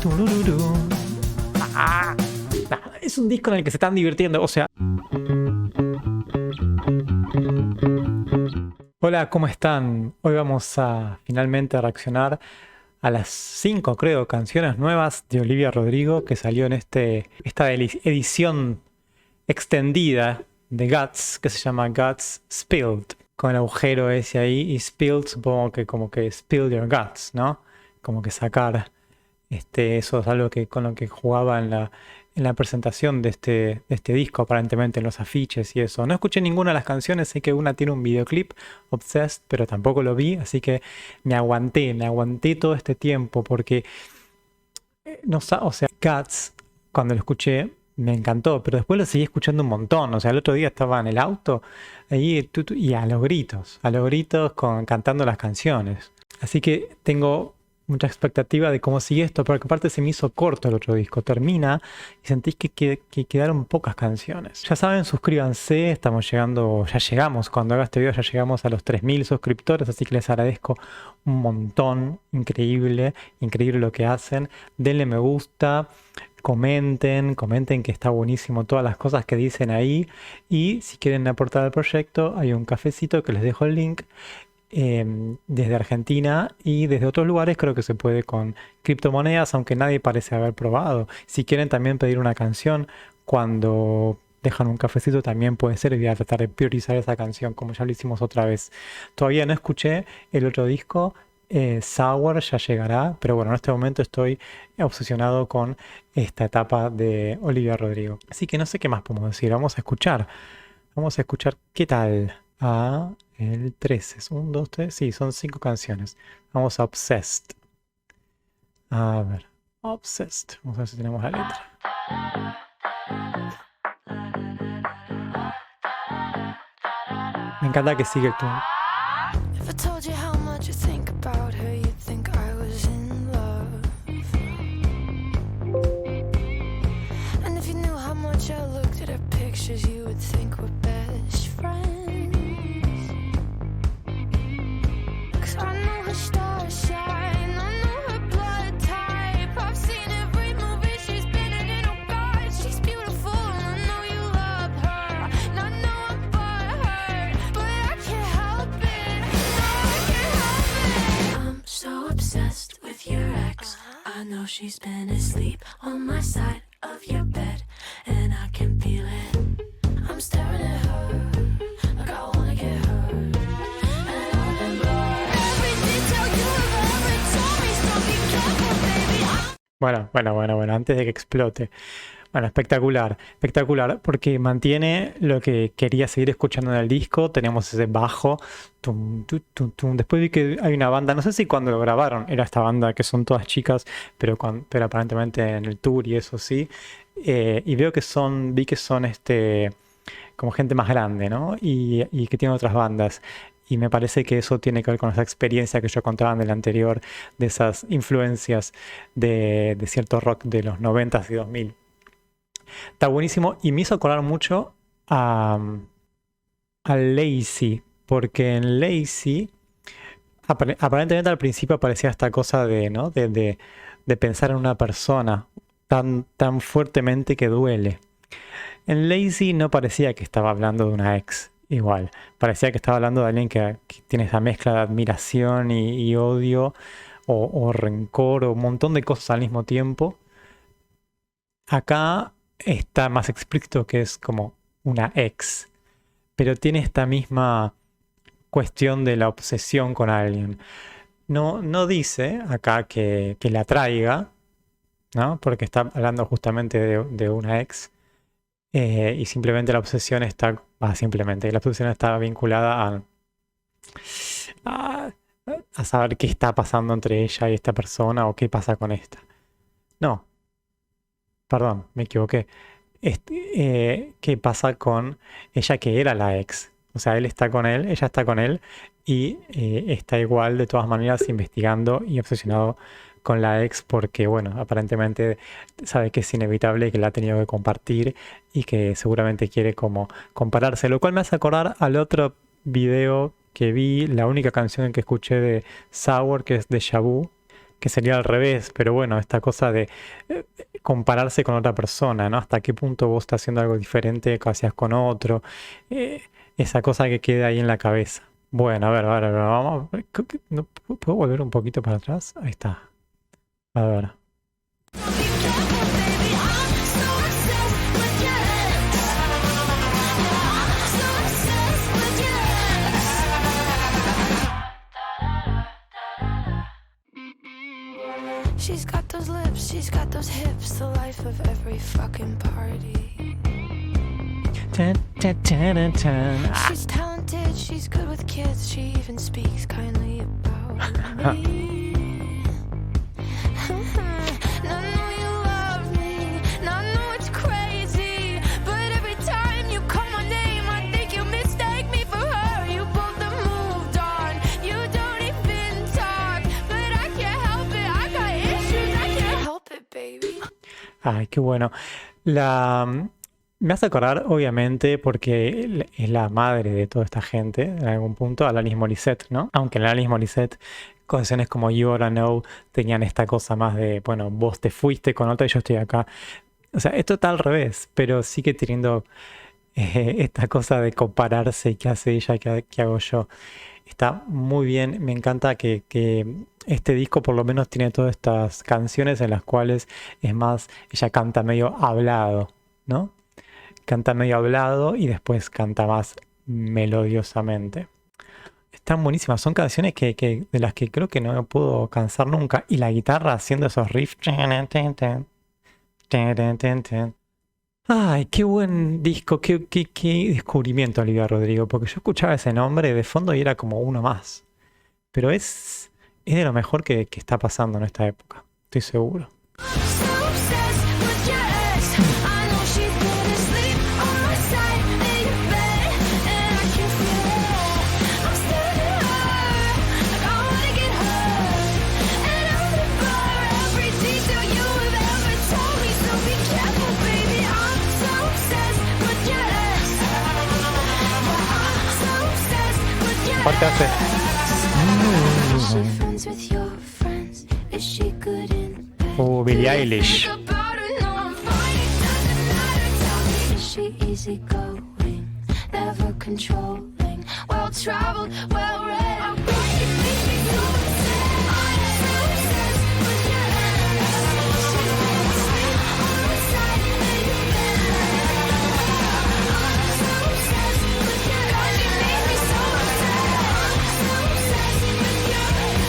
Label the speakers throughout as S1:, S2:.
S1: Tururú. Ah, es un disco en el que se están divirtiendo, o sea... Hola, ¿cómo están? Hoy vamos a finalmente reaccionar a las 5, creo, canciones nuevas de Olivia Rodrigo que salió en esta edición extendida de Guts, que se llama Guts Spilled, con el agujero ese ahí, y spilled supongo que como que spill your guts, ¿no? Como que sacar, eso es algo que con lo que jugaba en la presentación de este disco, aparentemente en los afiches y eso. No escuché ninguna de las canciones, sé que una tiene un videoclip, Obsessed, pero tampoco lo vi, así que me aguanté todo este tiempo porque, no, o sea, Guts, cuando lo escuché, me encantó, pero después lo seguí escuchando un montón. O sea, el otro día estaba en el auto ahí y a los gritos, cantando las canciones. Así que tengo mucha expectativa de cómo sigue esto, porque aparte se me hizo corto el otro disco. Termina y sentís que quedaron pocas canciones. Ya saben, suscríbanse, ya llegamos, cuando haga este video ya llegamos a los 3000 suscriptores, así que les agradezco un montón, increíble lo que hacen. Denle me gusta. Comenten que está buenísimo todas las cosas que dicen ahí, y si quieren aportar al proyecto hay un cafecito que les dejo el link, desde Argentina y desde otros lugares creo que se puede con criptomonedas, aunque nadie parece haber probado. Si quieren también pedir una canción cuando dejan un cafecito también puede ser, y voy a tratar de priorizar esa canción como ya lo hicimos otra vez. Todavía no escuché el otro disco, Sour ya llegará, pero bueno, en este momento estoy obsesionado con esta etapa de Olivia Rodrigo. Así que no sé qué más podemos decir, vamos a escuchar qué tal. El 13, es 1, 2, 3, sí, son 5 canciones. Vamos a Obsessed. A ver, Obsessed, vamos a ver si tenemos la letra. Me encanta que sigue el tono.
S2: You would think we're best friends. 'Cause I know her stars shine, I know her blood type. I've seen every movie she's been in. Oh God, she's beautiful, and I know you love her. And I know I'm butthurt, but I can't help it. No, I can't help it. I'm so obsessed with your ex. I know she's been asleep on my side of your bed, and I can feel it. I'm staring at her like I wanna get hurt, and I've been bored. Every detail you ever told me, so be careful, baby.
S1: Bueno, antes de que explote. Bueno, espectacular, porque mantiene lo que quería seguir escuchando en el disco. Tenemos ese bajo, tum, tum, tum, tum. Después vi que hay una banda, no sé si cuando lo grabaron era esta banda, que son todas chicas, pero aparentemente en el tour y eso sí. Y vi que son como gente más grande, ¿no? Y que tiene otras bandas. Y me parece que eso tiene que ver con esa experiencia que yo contaba en el anterior, de esas influencias de cierto rock de los 90s y 2000. Está buenísimo y me hizo acordar mucho a Lazy, porque en Lazy aparentemente al principio aparecía esta cosa ¿no? de pensar en una persona tan fuertemente que duele. En Lazy no parecía que estaba hablando de una ex, igual. Parecía que estaba hablando de alguien que tiene esa mezcla de admiración y odio, o rencor, o un montón de cosas al mismo tiempo. Acá está más explícito que es como una ex, pero tiene esta misma cuestión de la obsesión con alguien. No dice acá que la atraiga, ¿no? Porque está hablando justamente de una ex, y simplemente la obsesión está vinculada a saber qué está pasando entre ella y esta persona, o qué pasa con esta. No, perdón, me equivoqué. ¿Qué pasa con ella, que era la ex? O sea, él está con él, ella está con él, y está igual de todas maneras investigando y obsesionado con la ex, porque bueno, aparentemente sabe que es inevitable, que la ha tenido que compartir y que seguramente quiere como compararse, lo cual me hace acordar al otro video que vi, la única canción que escuché de Sour, que es Deja Vu, que sería al revés, pero bueno, esta cosa de compararse con otra persona, ¿no? Hasta qué punto vos estás haciendo algo diferente que hacías con otro, eh, esa cosa que queda ahí en la cabeza. Bueno, a ver, vamos, ¿no puedo volver un poquito para atrás? Ahí está, a ver.
S2: She's got those lips, she's got those hips, the life of every fucking party.
S1: Tan, tan, tan, tan. Ah,
S2: She's talented, she's good with kids, she even speaks kindly about me. Now I know you love me, now I know it's crazy, but every time you call my name, I think you mistake me for her. You both have moved on, you don't even talk, but I can't help it, I got issues, I can't help it, baby.
S1: ay, qué bueno. Me hace acordar, obviamente, porque es la madre de toda esta gente, en algún punto, Alanis Morissette, ¿no? Aunque en Alanis Morissette, canciones como You Oughta Know tenían esta cosa más de, bueno, vos te fuiste con otra y yo estoy acá. O sea, esto está al revés, pero sigue teniendo esta cosa de compararse y qué hace ella, qué hago yo. Está muy bien, me encanta que este disco por lo menos tiene todas estas canciones en las cuales, es más, ella canta medio hablado, ¿no? Canta medio hablado y después canta más melodiosamente. Están buenísimas, son canciones de las que creo que no me puedo cansar nunca. Y la guitarra haciendo esos riffs. Ay, qué buen disco, qué descubrimiento, Olivia Rodrigo, porque yo escuchaba ese nombre de fondo y era como uno más. Pero es de lo mejor que está pasando en esta época, estoy seguro.
S2: So obsessed with your ex, I know she's been asleep on my side in your bed, and I can feel it. I'm staring at her, like I wanna get hurt, and I remember every detail you have ever told me. So be careful, baby. I'm so obsessed with your ex. I'm so obsessed with your
S1: Aparte hace...
S2: Is she friends with your friends? Is she good in bed?
S1: Billie Eilish.
S2: Think about her, no, I'm fine, it doesn't matter, tell me. Is she easygoing, never controlling, well-traveled, well-read? I'm going to make me so upset. I'm so obsessed with your ex. She's been asleep on my side in your bed. I'm so obsessed with your ex. You make me so upset. I'm so obsessed with your ex.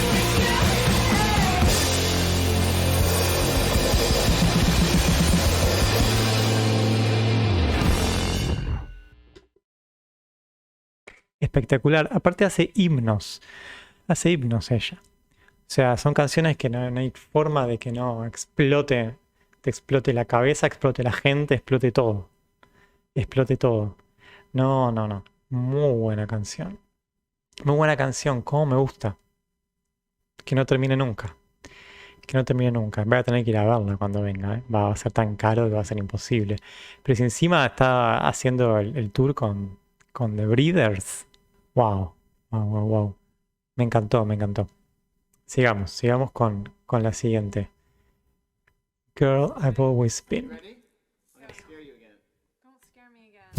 S1: Espectacular. Aparte hace himnos. Hace himnos ella. O sea, son canciones que no hay forma de que no explote. Te explote la cabeza, explote la gente, explote todo. Explote todo. No, no, no. Muy buena canción. Muy buena canción. Cómo me gusta. Que no termine nunca. Que no termine nunca. Voy a tener que ir a verla cuando venga, ¿eh? Va a ser tan caro que va a ser imposible. Pero si encima está haciendo el tour con The Breeders. Wow. Wow, wow, wow. Me encantó, me encantó. Sigamos con la siguiente. Girl, I've always been.
S3: Ready? I'm gonna scare you again.
S4: Don't scare me again.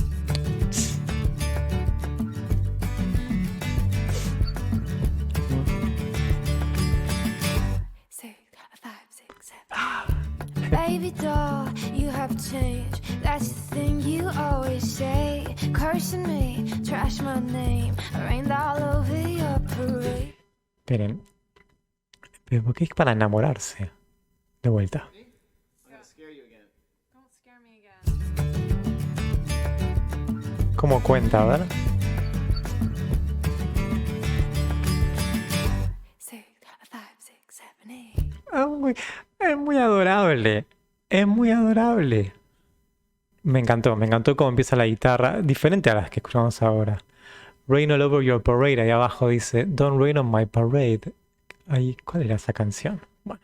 S2: Six, five, six, seven. Baby doll, you have changed. That's the thing you always say. Cursing me, trash my name. I rained all over your parade.
S1: Esperen. ¿Pero por qué es para enamorarse? De vuelta.
S3: I'm gonna scare you again.
S4: Don't scare me again.
S1: ¿Cómo cuenta? A ver.
S2: Six, five, six, seven, eight.
S1: Es muy adorable. Es muy adorable. Me encantó cómo empieza la guitarra. Diferente a las que escuchamos ahora. Rain all over your parade. Ahí abajo dice Don't rain on my parade. Ahí, ¿cuál era esa canción? Bueno.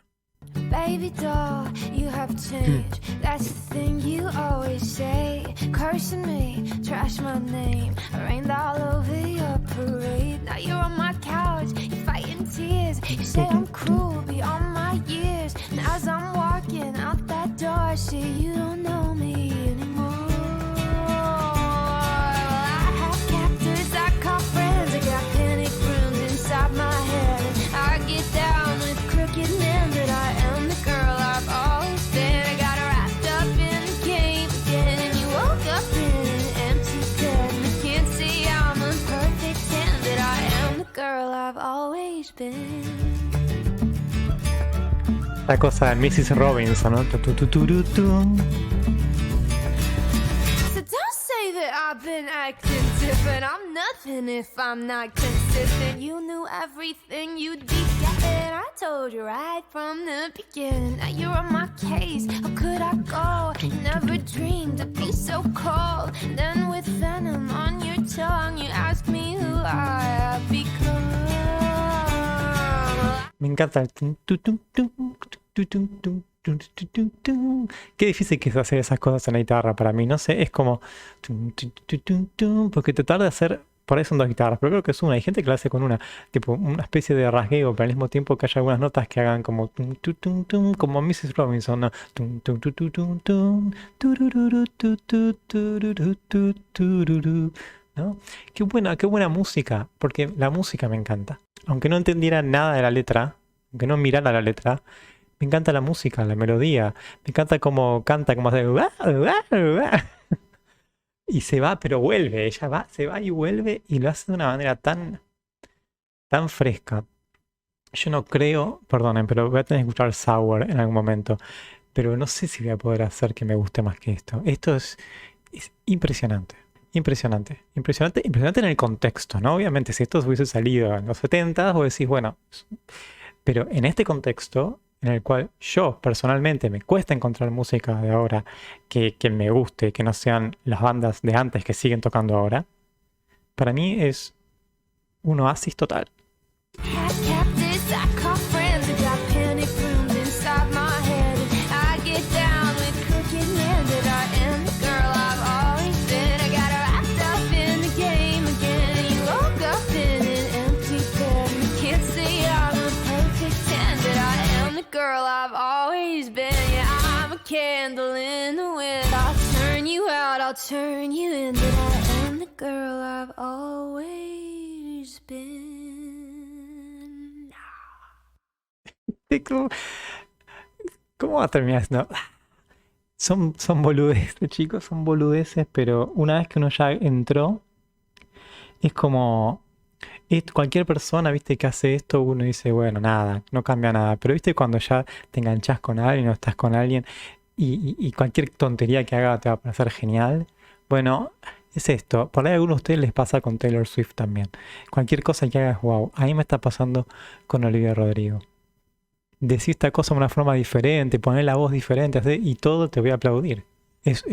S2: Baby doll, you have changed. That's the thing you always say. Cursing me, trash my name. I rained all over your parade. Now you're on my couch, you're fighting tears. You say I'm cruel beyond my years. And as I'm walking out that door, I see you don't know me anymore. I have captors I call friends. I got panic rooms inside my head. And I get down with crooked men, but I am the girl I've always been. I got wrapped up in the game again, and you woke up in an empty bed. And I can't say I'm a perfect 10, but I am the girl I've always been.
S1: La cosa de Mrs. Robinson, ¿no? Tu, tu, tu, tu, tu, tu.
S2: So don't say that I've been acting different. I'm nothing if I'm not consistent. You knew everything you'd be getting. I told you right from the beginning. Now you're on my case. How could I go? Never dreamed to be so cold. Then with venom on your tongue, you asked me who I have become.
S1: Me encanta el tun, tu, tun, tun, tu, tun, tun, tun, tu, tun, tun. Qué difícil que es hacer esas cosas en la guitarra para mí. No sé, es como tun, tun, tun, tun, tun, porque tratar de hacer, por ahí son dos guitarras, pero creo que es una. Hay gente que lo hace con una, tipo una especie de rasgueo, pero al mismo tiempo que haya algunas notas que hagan como tun, tun, tun, tun, como Mrs. Robinson, ¿no? Tun, tun, tun, tun, tun, tun, turururu, tu, tu, tururu, tu, tururu, ¿no? Qué buena música, porque la música me encanta. Aunque no entendiera nada de la letra, aunque no mirara la letra, me encanta la música, la melodía, me encanta cómo canta, cómo hace y se va, pero vuelve, ella va, se va y vuelve y lo hace de una manera tan fresca. Yo no creo, perdonen, pero voy a tener que escuchar Sour en algún momento, pero no sé si voy a poder hacer que me guste más que esto. Esto es impresionante. Impresionante, impresionante, impresionante en el contexto, ¿no? Obviamente, si esto hubiese salido en los 70, vos decís, bueno, pero en este contexto, en el cual yo personalmente me cuesta encontrar música de ahora que me guste, que no sean las bandas de antes que siguen tocando ahora, para mí es un oasis total.
S2: Captives I call friends. I got panic rooms inside my head. I get down with crooked men, but I am the girl I've always been. I got wrapped up in the game again, and you woke up in an empty bed. You can't say I'm a perfect 10, but I am the girl I've always been. Yeah, I'm a candle in the wind. I'll turn you out, I'll turn you in, but I am the girl I've always been.
S1: ¿Cómo, cómo va a terminar esto? Son boludeces, chicos, son boludeces, pero una vez que uno ya entró, es como cualquier persona, viste, que hace esto, uno dice, bueno, nada, no cambia nada. Pero viste cuando ya te enganchás con alguien o estás con alguien y cualquier tontería que haga te va a parecer genial. Bueno, es esto. Por ahí a algunos de ustedes les pasa con Taylor Swift también. Cualquier cosa que haga es wow. A mí me está pasando con Olivia Rodrigo. Decir esta cosa de una forma diferente, poner la voz diferente, y todo te voy a aplaudir. Es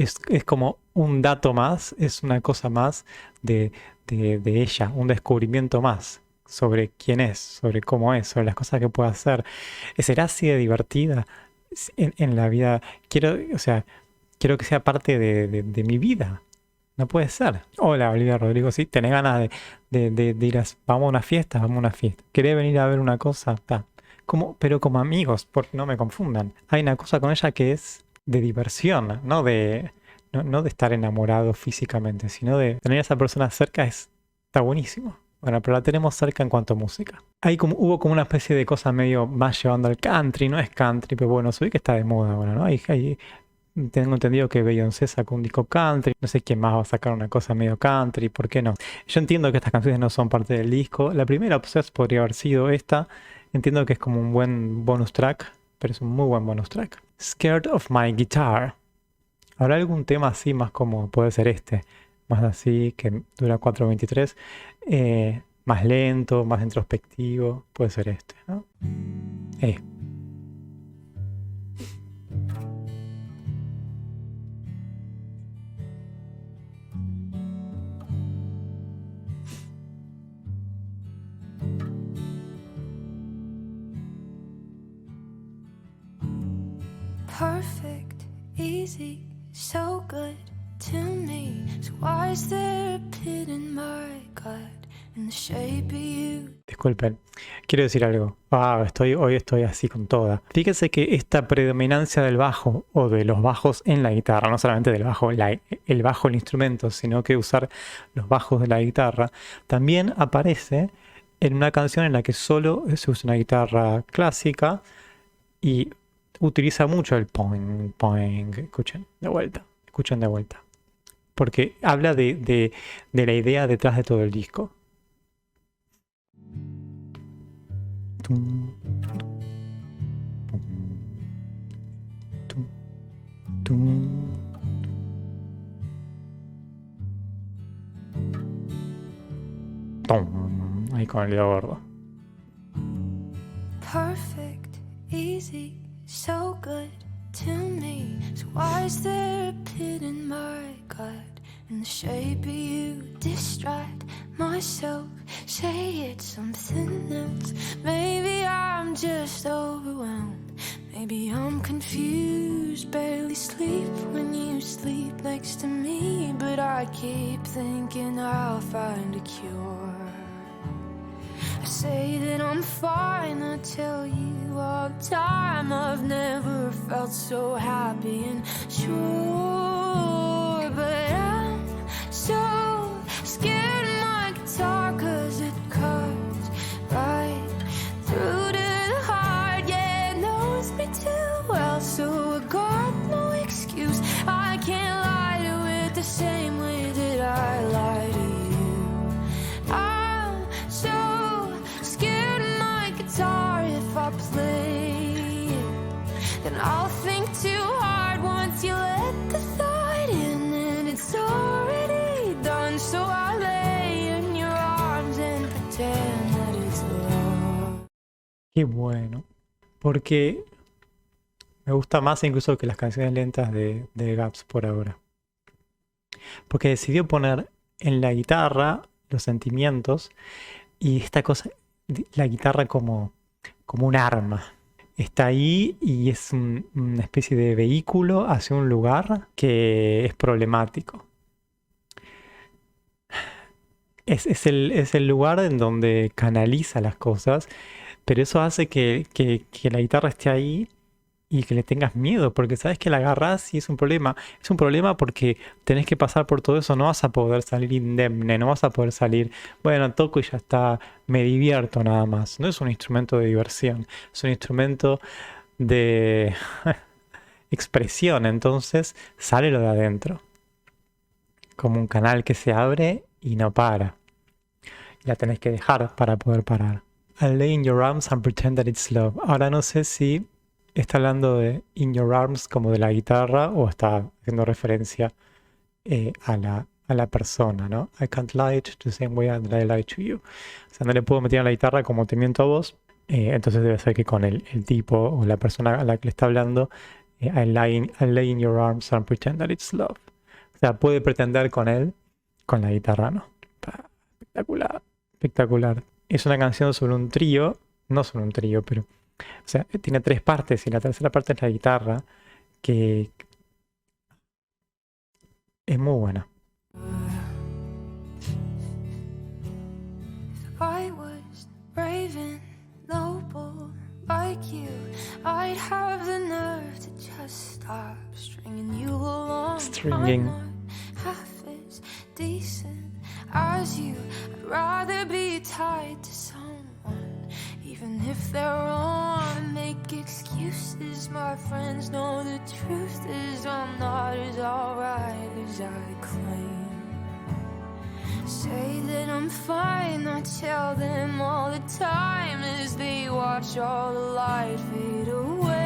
S1: como un dato más, es una cosa más de ella, un descubrimiento más sobre quién es, sobre cómo es, sobre las cosas que puede hacer. ¿Será así de divertida en la vida? Quiero que sea parte de mi vida. No puede ser. Hola, Olivia Rodrigo, sí, tenés ganas de ir vamos a una fiesta, vamos a una fiesta. ¿Querés venir a ver una cosa? Está. Pero como amigos, no me confundan. Hay una cosa con ella que es de diversión, no de estar enamorado físicamente, sino de tener a esa persona cerca está buenísimo. Bueno, pero la tenemos cerca en cuanto a música. Hubo como una especie de cosa medio más llevando al country, no es country, pero bueno, se ve que está de moda ahora, ¿no? Tengo entendido que Beyoncé sacó un disco country, no sé quién más va a sacar una cosa medio country, ¿por qué no? Yo entiendo que estas canciones no son parte del disco. La primera opción podría haber sido esta. Entiendo que es como un buen bonus track, pero es un muy buen bonus track. Scared of My Guitar. ¿Habrá algún tema así más como puede ser este? Más así, que dura 4:23. Más lento, más introspectivo. Puede ser este, ¿no?
S2: Perfect, easy, so good to me. So why is there a pit in my gut in the shape of you?
S1: Disculpen, quiero decir algo. Hoy estoy así con toda. Fíjense que esta predominancia del bajo o de los bajos en la guitarra, no solamente del bajo, el bajo el instrumento, sino que usar los bajos de la guitarra, también aparece en una canción en la que solo se usa una guitarra clásica y utiliza mucho el poing, poing. Escuchen de vuelta, porque habla de la idea detrás de todo el disco. Tum, tum, tum. Tum. Ahí con el dedo gordo.
S2: Perfect, easy, so good to me. So why is there a pit in my gut in the shape of you? Distract myself, say it's something else. Maybe I'm just overwhelmed. Maybe I'm confused, barely sleep when you sleep next to me. But I keep thinking I'll find a cure. I say that I'm fine, I tell you all the time I've never felt so happy and sure. But I'm so scared of my guitar, 'cause it cuts right through to the heart. Yeah, it knows me too well, so I got no excuse. I can't lie to it the same way that I lie to you. I'm so scared of my guitar. If I play it, then I'll think too hard. Once you let the thought in, then it's already done. So I lay in your arms and pretend that it's love.
S1: Qué bueno. Porque me gusta más incluso que las canciones lentas de Gaps por ahora. Porque decidió poner en la guitarra los sentimientos y esta cosa, la guitarra como un arma. Está ahí y es una especie de vehículo hacia un lugar que es problemático. Es el lugar en donde canaliza las cosas, pero eso hace que la guitarra esté ahí y que le tengas miedo, porque sabes que la agarrás y es un problema. Es un problema porque tenés que pasar por todo eso, no vas a poder salir indemne, no vas a poder salir, bueno, toco y ya está, me divierto nada más. No es un instrumento de diversión, es un instrumento de expresión, entonces sale lo de adentro. Como un canal que se abre y no para. La tenés que dejar para poder parar. I'll lay in your arms and pretend that it's love. Ahora no sé si está hablando de In Your Arms como de la guitarra o está haciendo referencia a la persona, ¿no? I can't lie to the same way that I lie to you. O sea, no le puedo meter a la guitarra como te miento a vos. Entonces debe ser que con el tipo o la persona a la que le está hablando, I'll lay in your arms and pretend that it's love. O sea, puede pretender con él, con la guitarra, ¿no? Espectacular, espectacular. Es una canción sobre un trío, no sobre un trío, pero... O sea, tiene 3 partes y la tercera parte es la guitarra, que es muy buena.
S2: If I was brave and noble like you, I'd have the nerve to just stop stringing you along.
S1: Stringing.
S2: I'm not half as decent as you. I'd rather be tied to someone, even if they're wrong. Make excuses, my friends know the truth is I'm not as alright as I claim. Say that I'm fine, I tell them all the time as they watch all the light fade away.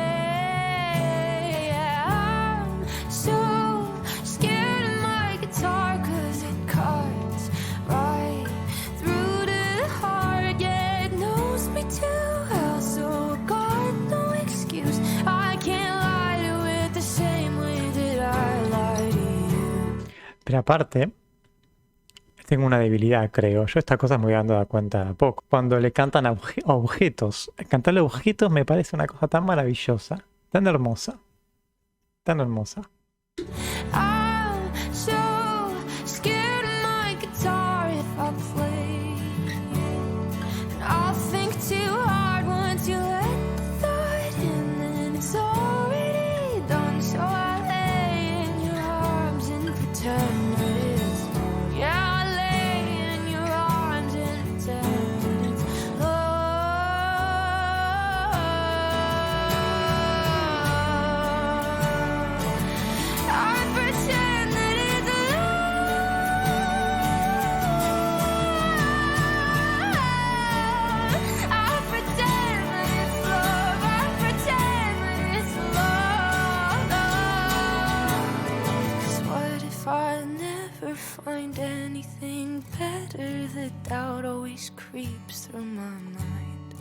S2: Yeah, I'm so scared of my guitar 'cause it cuts right through to the heart. Yeah, it knows me too well, so I got no excuse. I can't lie to it the same way that I lie to you.
S1: Pero aparte, tengo una debilidad, creo. Yo estas cosas me voy dando cuenta a poco. Cuando le cantan a objetos. Cantarle a objetos me parece una cosa tan maravillosa, tan hermosa. tan hermosa.
S2: I'm so scared of my guitar if I play it. And I'll think too hard once you let the thought in, then it's already done. So I lay in your arms and pretend that it's love. Yeah, I lay in your arms and pretend that it's love. I pretend that it's love. I pretend that it's love. I pretend that it's love. 'Cause what if I never find anything better? The doubt always creeps through my mind.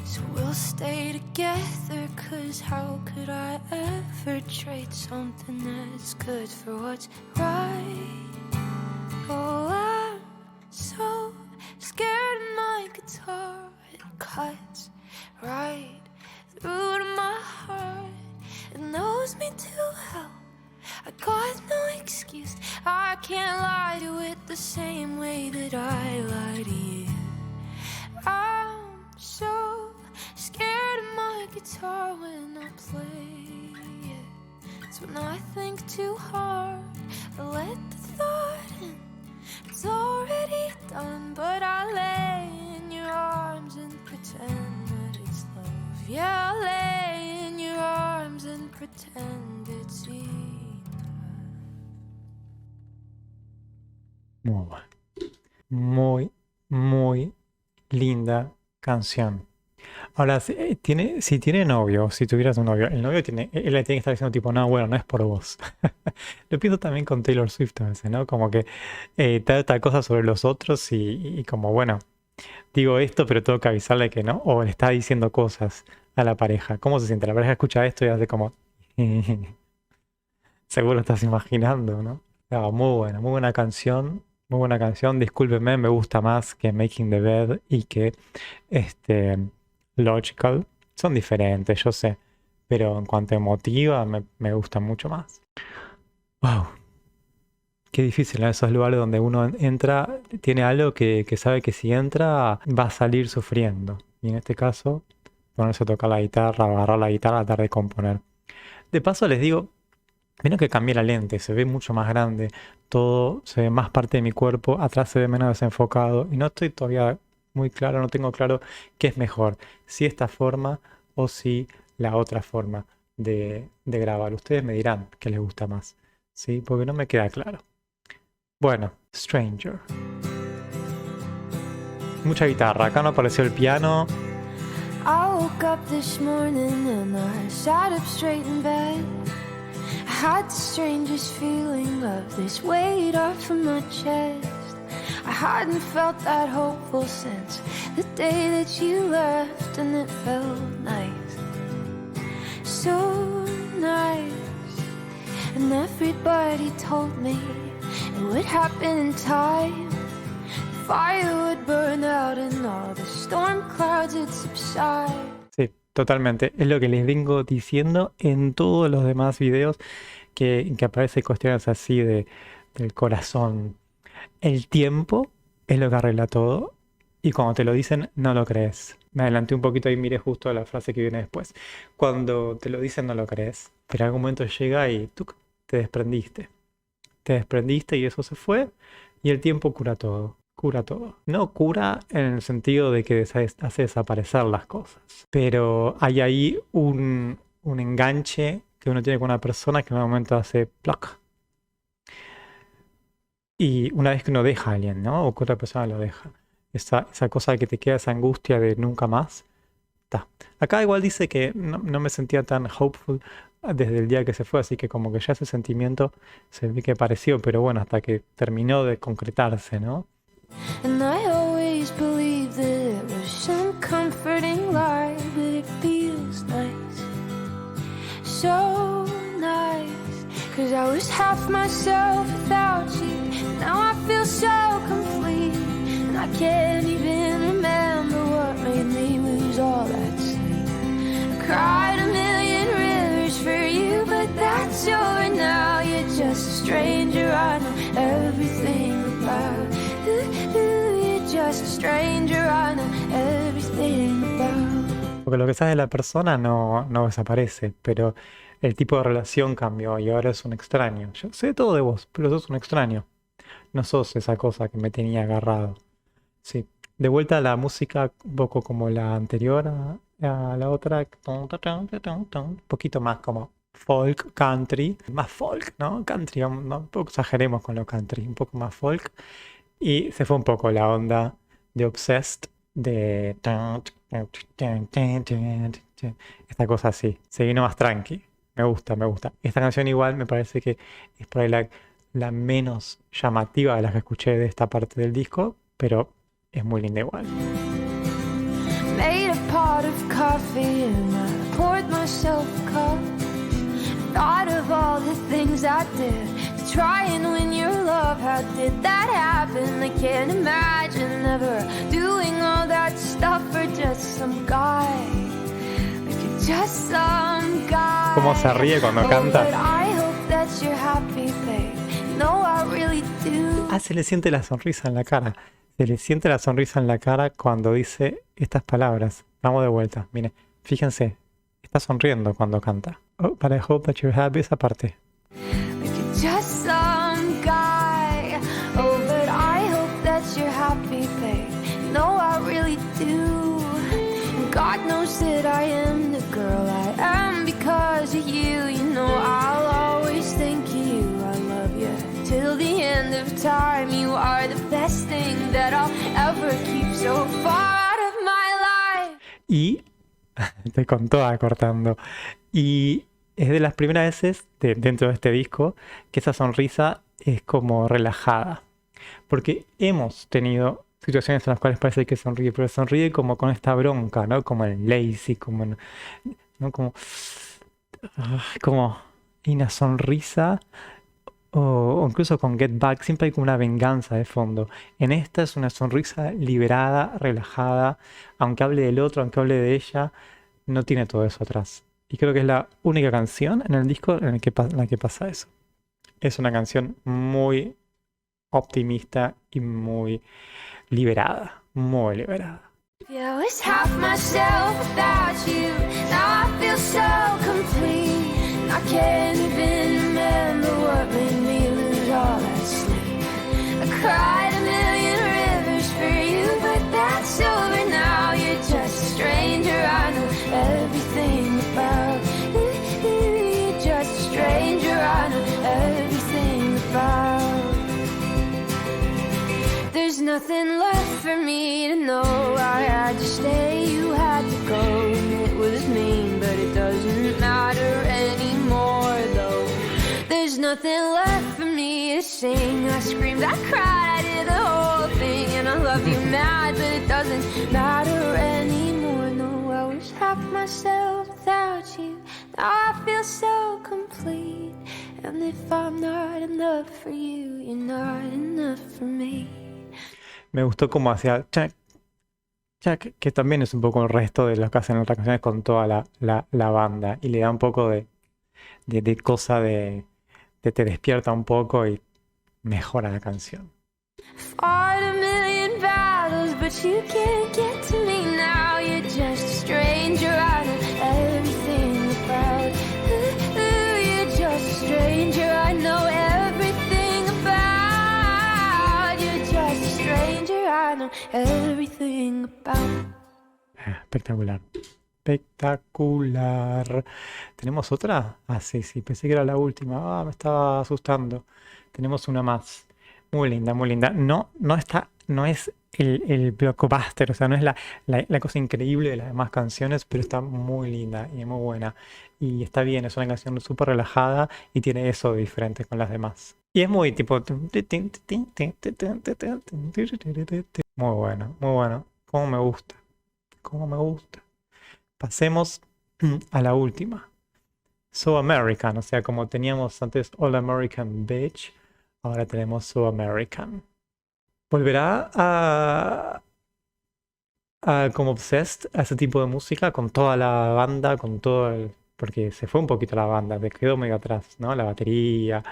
S2: So we'll stay together, 'cause how could I ever trade something that's good for what's right? Oh, I'm so scared of my guitar. It cuts right through to my heart. It knows me too well. I got no excuse. I can't lie to it the same way that I lie to you. I'm so scared of my guitar when I play it. It's when I think too hard, I let the thought in. It's already done, but I lay in your arms and pretend that it's love. Yeah, I lay in your arms and pretend it's enough.
S1: Muy buena. Muy, muy linda canción. Ahora, si tiene novio, si tuvieras un novio, el novio él le tiene que estar diciendo tipo, no, bueno, no es por vos. Lo pienso también con Taylor Swift a veces, ¿no? Como que trata cosas sobre los otros y como, bueno, digo esto, pero tengo que avisarle que no, o le está diciendo cosas a la pareja. ¿Cómo se siente? La pareja escucha esto y hace como, seguro estás imaginando, ¿no? Ah, muy buena canción. Muy buena canción, discúlpeme, me gusta más que Making the Bed y que Logical. Son diferentes, yo sé, pero en cuanto a emotiva me gusta mucho más. Wow, qué difícil en esos lugares donde uno entra, tiene algo que sabe que si entra va a salir sufriendo. Y en este caso, ponerse a tocar la guitarra, agarrar la guitarra, tratar de componer. De paso les digo, miren que cambié la lente, se ve mucho más grande, todo se ve más parte de mi cuerpo, atrás se ve menos desenfocado y no estoy todavía muy claro, no tengo claro qué es mejor, si esta forma o si la otra forma de grabar. Ustedes me dirán qué les gusta más, ¿sí? Porque no me queda claro. Bueno, Stranger. Mucha guitarra, acá no apareció el piano.
S2: I woke up this morning and I sat up straight in bed. I had the strangest feeling of this weight off of my chest. I hadn't felt that hopeful since the day that you left, and it felt nice, so nice. And everybody told me it would happen in time. The fire would burn out and all the storm clouds would subside.
S1: Sí, totalmente. Es lo que les vengo diciendo en todos los demás videos que aparecen cuestiones así del corazón. El tiempo es lo que arregla todo y cuando te lo dicen no lo crees. Me adelanté un poquito y miré justo la frase que viene después. Cuando te lo dicen no lo crees, pero en algún momento llega y tú te desprendiste. Te desprendiste y eso se fue y el tiempo cura todo. Cura todo. No cura en el sentido de que hace desaparecer las cosas, pero hay ahí un enganche que uno tiene con una persona que en un momento hace plac. Y una vez que uno deja a alguien, ¿no? O que otra persona lo deja, esa cosa que te queda, esa angustia de nunca más, está. Acá igual dice que no me sentía tan hopeful desde el día que se fue, así que como que ya ese sentimiento se ve que pareció, pero bueno, hasta que terminó de concretarse, ¿no?
S2: And I always believed that it was some comforting lie, but it feels nice, so nice. 'Cause I was half myself without you. Now I feel so complete, and I can't even remember what made me lose all that sleep. I cried a million rivers for you, but that's over now. You're just a stranger I know everything about. You're just a stranger I know everything about.
S1: Porque lo que sabes de la persona no desaparece, pero el tipo de relación cambió y ahora es un extraño. Yo sé todo de vos, pero sos un extraño. No sos esa cosa que me tenía agarrado. Sí. De vuelta a la música, un poco como la anterior a la otra. Un poquito más como folk, country. Más folk, ¿no? Country, no, un poco exageremos con lo country. Un poco más folk. Y se fue un poco la onda de Obsessed. De... Esta cosa así. Se vino más tranqui. Me gusta, me gusta. Esta canción igual me parece que es por ahí la menos llamativa de las que escuché de esta parte del disco, pero es muy linda igual.
S2: Made a pot of coffee and I poured myself a cup. Thought of all the things I did to try and win your love. How did that happen? I can't imagine ever doing all that stuff for just some guy. Like just some guy.
S1: Cómo se ríe cuando canta.
S2: But I hope that you're happy, babe. No, I really do.
S1: Ah, se le siente la sonrisa en la cara. Se le siente la sonrisa en la cara cuando dice estas palabras. Vamos de vuelta. Miren, fíjense. Está sonriendo cuando canta. Oh, but I hope that you're happy. Esa parte.
S2: Like you're just some guy. Oh, but I hope that you're happy, babe. No, I really do. And God knows that I am the girl I am because of you. You know I'll always think of you. I love you till the end of time. You are the best thing that I'll ever keep so far out of my life.
S1: Y estoy con toda cortando. Y es de las primeras veces dentro de este disco que esa sonrisa es como relajada. Porque hemos tenido situaciones en las cuales parece que sonríe, pero sonríe como con esta bronca, ¿no? Como en Lazy, como en, ¿no? Como una sonrisa. O incluso con Get Back, siempre hay como una venganza de fondo. En esta es una sonrisa liberada, relajada, aunque hable del otro, aunque hable de ella, no tiene todo eso atrás. Y creo que es la única canción en el disco en la que pasa eso. Es una canción muy optimista y muy liberada, muy liberada.
S2: Yeah, I was half myself without you. Now I feel so complete. I can't even remember what made me lose all that sleep. I cried a million rivers for you, but that's over now. You're just a stranger I know everything about. You're just a stranger I know everything about. There's nothing left for me to know. I had to stay, you had to go. And it was mean, but it doesn't matter anymore though. There's nothing left for me to sing. I screamed, I cried, I did the whole thing. And I love you mad, but it doesn't matter anymore. No, I was half myself without you. Now I feel so complete. And if I'm not enough for you, you're not enough for me.
S1: Me gustó como hacía Jack, Jack, que también es un poco el resto de lo que hacen otras canciones con toda la banda. Y le da un poco de cosa de te despierta un poco y mejora la canción.
S2: Fought a million battles, but you can't get to me now. You're just a stranger I know everything about. You're just a stranger I know everything about. You're just a stranger I know everything about.
S1: Espectacular. Espectacular. ¿Tenemos otra? Ah, sí, pensé que era la última. Ah, me estaba asustando. Tenemos una más. Muy linda, muy linda. No es el blockbuster, o sea, no es la cosa increíble de las demás canciones, pero está muy linda y muy buena. Y está bien, es una canción súper relajada y tiene eso de diferente con las demás. Y es muy tipo... Muy bueno, muy bueno. Cómo me gusta. Cómo me gusta. Pasemos a la última. So American, o sea, como teníamos antes All American Bitch, ahora tenemos So American. ¿Volverá a como Obsessed a ese tipo de música con toda la banda, con todo porque se fue un poquito la banda, me quedó medio atrás, ¿no? La batería,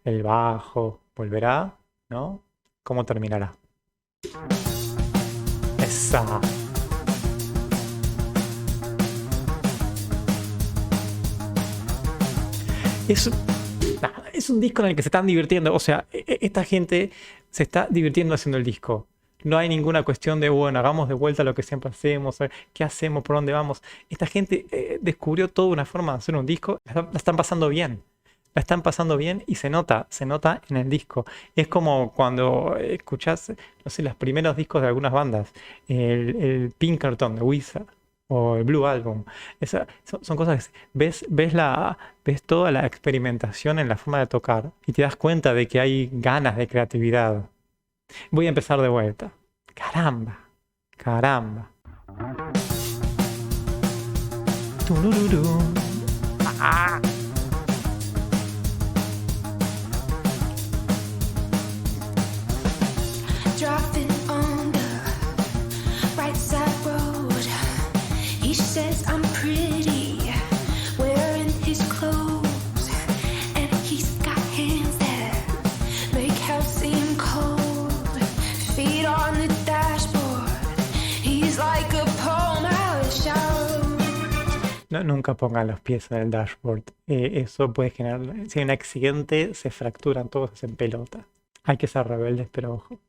S1: el bajo, ¿volverá? ¿No? ¿Cómo terminará? Esa. Es, nada, es un disco en el que se están divirtiendo. O sea, esta gente se está divirtiendo haciendo el disco. No hay ninguna cuestión de, bueno, hagamos de vuelta lo que siempre hacemos, a ver, ¿qué hacemos? ¿Por dónde vamos? Esta gente descubrió toda una forma de hacer un disco. La están pasando bien. La están pasando bien y se nota en el disco. Es como cuando escuchás, no sé, los primeros discos de algunas bandas. El Pinkerton de Wizard o el Blue Album. Son cosas que ves toda la experimentación en la forma de tocar y te das cuenta de que hay ganas de creatividad. Voy a empezar de vuelta. Caramba, caramba. Tururú. Ah.
S2: Driving on the right side road. He says I'm pretty, wearing his clothes, and he's got hands that make house seem cold. Feet on the dashboard, he's like a poem out of show.
S1: No, nunca pongan los pies en el dashboard. Eso puede generar. Si hay un accidente, se fracturan todos en pelota. Hay que ser rebeldes, pero ojo.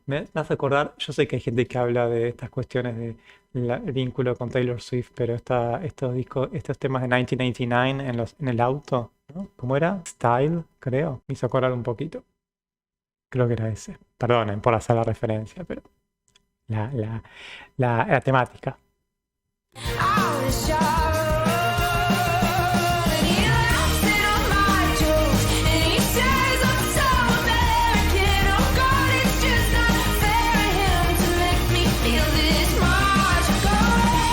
S1: Me hace acordar, yo sé que hay gente que habla de estas cuestiones de el vínculo con Taylor Swift, pero estos temas de 1999 en el auto, ¿no? ¿Cómo era? Style, creo. Me hizo acordar un poquito. Creo que era ese. Perdonen por hacer la referencia, pero la temática.
S2: Out of show. And he laughs in on my jokes, and he says I'm so American. Oh God, it's just not fair of him to make me feel this much. Go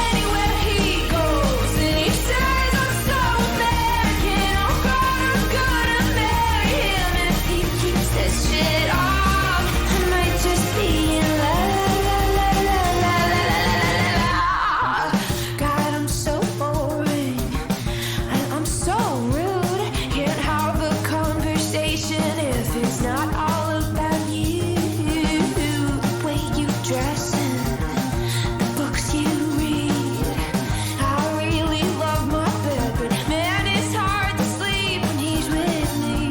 S2: anywhere he goes, and he says I'm so American. Oh God, I'm gonna marry him, and if he keeps this shit up, I might just be in love. God, I'm so boring, and I'm so rude. Can't have a conversation if it's not all about you. The way you dress and the books you read. I really love my bed, but man, it's hard to sleep when he's with me.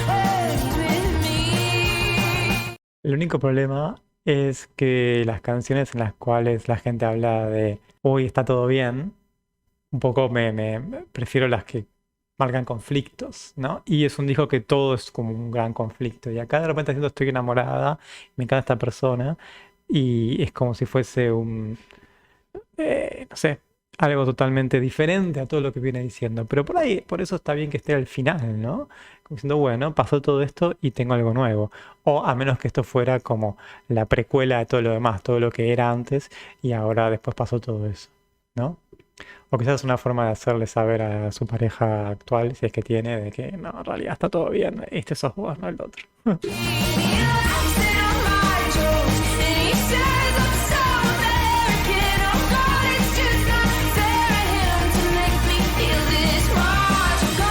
S2: When he's with me.
S1: El único problema es que las canciones en las cuales la gente habla de hoy está todo bien, un poco me prefiero las que marcan conflictos, ¿no? Y es un disco que todo es como un gran conflicto. Y acá de repente siento estoy enamorada, me encanta esta persona, y es como si fuese no sé, algo totalmente diferente a todo lo que viene diciendo. Pero por ahí, por eso está bien que esté al final, ¿no? Como diciendo, bueno, pasó todo esto y tengo algo nuevo. O a menos que esto fuera como la precuela de todo lo demás, todo lo que era antes y ahora después pasó todo eso, ¿no? O quizás es una forma de hacerle saber a su pareja actual, si es que tiene, de que no, en realidad está todo bien, este sos vos, no el otro.
S2: And he laughs in on my jokes, and he says I'm so American. Oh God, it's just not fair of him to make me feel this much. Go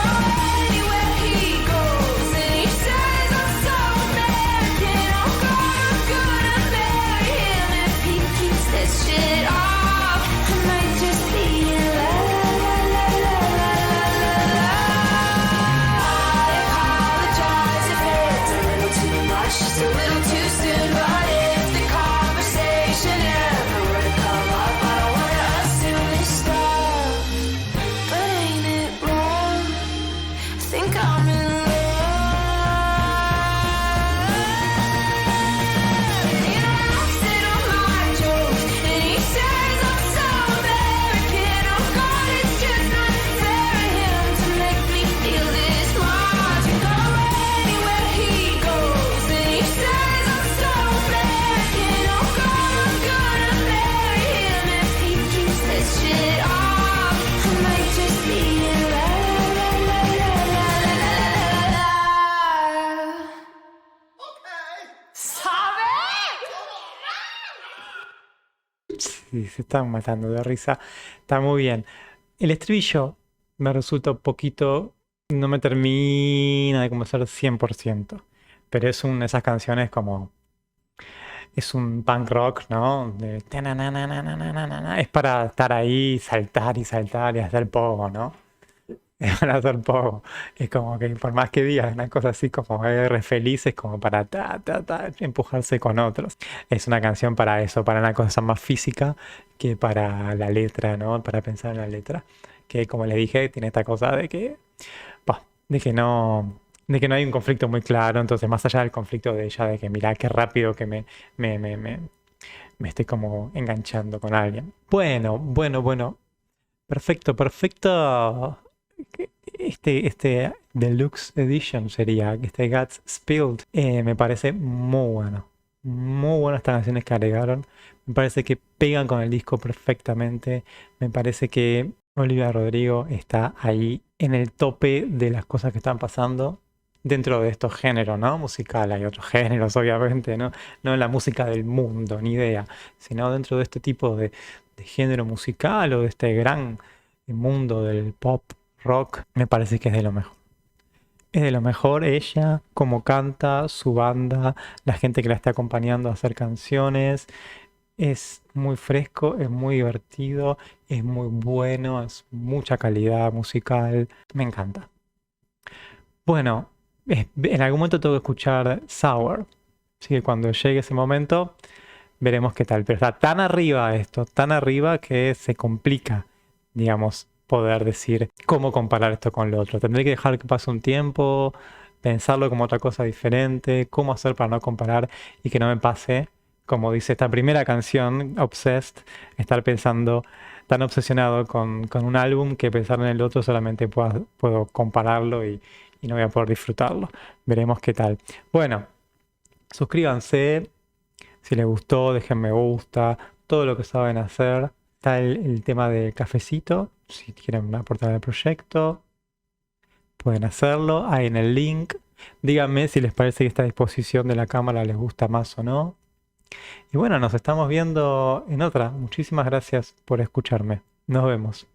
S2: anywhere he goes, and he says I'm so American. Oh God, I'm gonna marry him, and if he keeps this shit up, I might just be in love. I apologize if it's a little too much, it's a little too soon, but if the conversation ever were to come up, I don't wanna assume it's stuff. But ain't it wrong? I think I'm in love. And he laughs in on my jokes, and he says I'm so American. Oh God, it's just not fair of him to make me feel this much. Go anywhere he goes, and he says I'm so American. Oh God, I'm gonna marry him, and if he keeps this shit up, I might just be in love. ¿Sabe?
S1: Sí, se están matando de risa. Está muy bien. El estribillo me resulta un poquito, no me termina de convencer 100%, pero es una de esas canciones como, es un punk rock, ¿no? De tananananananana. Es para estar ahí, saltar y hacer pogo, ¿no? Es para hacer poco. Es como que por más que digas una cosa así como R felices, como para empujarse con otros. Es una canción para eso, para una cosa más física que para la letra, ¿no? Para pensar en la letra. Que como le dije, tiene esta cosa de que, bah, de que no hay un conflicto muy claro. Entonces, más allá del conflicto de ella, de que mira qué rápido que me, me, me, me estoy como enganchando con alguien. Bueno. Perfecto, perfecto. Este Deluxe Edition sería, este Guts Spilled, me parece muy bueno. Muy buenas estas canciones que agregaron. Me parece que pegan con el disco perfectamente. Me parece que Olivia Rodrigo está ahí en el tope de las cosas que están pasando dentro de estos géneros, ¿no? Musical, hay otros géneros, obviamente, ¿no? No en la música del mundo, ni idea, sino dentro de este tipo de género musical o de este gran mundo del pop rock, me parece que es de lo mejor. Es de lo mejor ella, como canta, su banda, la gente que la está acompañando a hacer canciones. Es muy fresco, es muy divertido, es muy bueno, es mucha calidad musical. Me encanta. Bueno, en algún momento tengo que escuchar Sour. Así que cuando llegue ese momento, veremos qué tal. Pero está tan arriba esto, tan arriba que se complica, digamos, poder decir cómo comparar esto con lo otro. Tendré que dejar que pase un tiempo, pensarlo como otra cosa diferente, cómo hacer para no comparar y que no me pase, como dice esta primera canción, Obsessed, estar pensando tan obsesionado con un álbum que pensar en el otro solamente puedo compararlo y no voy a poder disfrutarlo. Veremos qué tal. Bueno, suscríbanse. Si les gustó, dejen me gusta, todo lo que saben hacer. Está el tema del cafecito, si quieren aportar al proyecto, pueden hacerlo. Ahí en el link. Díganme si les parece que esta disposición de la cámara les gusta más o no. Y bueno, nos estamos viendo en otra. Muchísimas gracias por escucharme. Nos vemos.